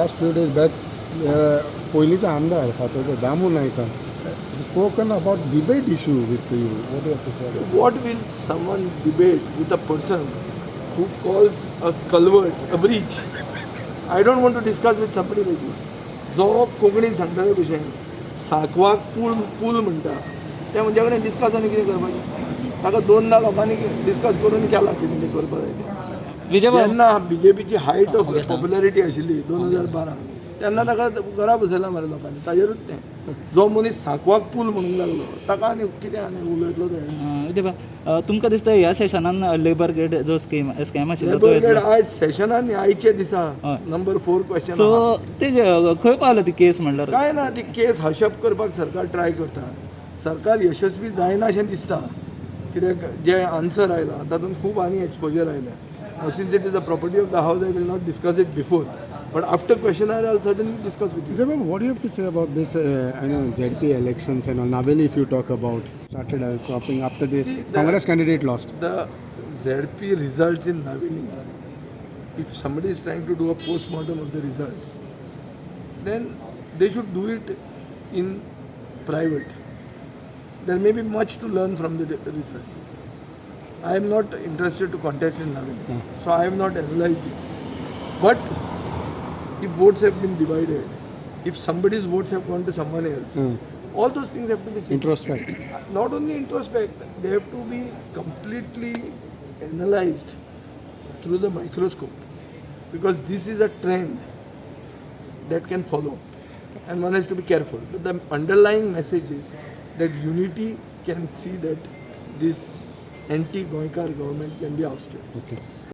last few days back, पयलींचो आमदार फातोर्डे दामू नायकान spoken about debate issue with you. What do you have to say about it? What will someone debate with a person who calls a culvert a bridge? I don't want to discuss with somebody like you. जो कोंकणीन सांगता ते भशेन साकवाक pool म्हणटा ते म्हणजे कडेन discuss आनी कितें करपाचें ताका दोनदा लोकांनी डिस्कस करून केला कितें तें करपा जाय तें जेन्ना BJPची हायट ऑफ पॉप्युलॅरिटी आशिल्ली 2012 तेन्ना ताका घरा बसयला मरे लोकांनी ताजेरूच तें जो मनीस साकवाक पूल म्हणूंक लागलो ताका आनी कितें आनी उलयतलो ते तुमकां दिसता ह्या सेशनान लेबर गेट जो स्कॅम आशिल्लो तो लेबर गेट आयज सेशनान आयचे दिसा नंबर 4 क्वेश्चन सो ते खंय पावला ती केस म्हणल्यार काय ना ती केस हशप करपाक सरकार ट्राय करता सरकार यशस्वी जायना अशें दिसता कित्याक जे आन्सर आयला तातूंत खूब आनी एक्सपोजर आयल्या since it is the property of the house I will not discuss it before but after question I'll certainly discuss with you. Jabab, what do you have to say about this? I know ZP elections and all. Naveli, if you talk about, started cropping after the Congress candidate lost. The ZP results in Naveli. If somebody is trying to do a post-mortem of the results, then they should do it in private. There may be much to learn from the result. I am not interested to contest in Naveli, so I have not analyzed it. But if votes have been divided, if somebody's votes have gone to someone else, all those things have to be seen. Introspect. Not only introspect, they have to be completely analyzed through the microscope, because this is a trend that can follow and one has to be careful. But the underlying message is that unity can see that this anti-Goinkar government can be ousted. Okay.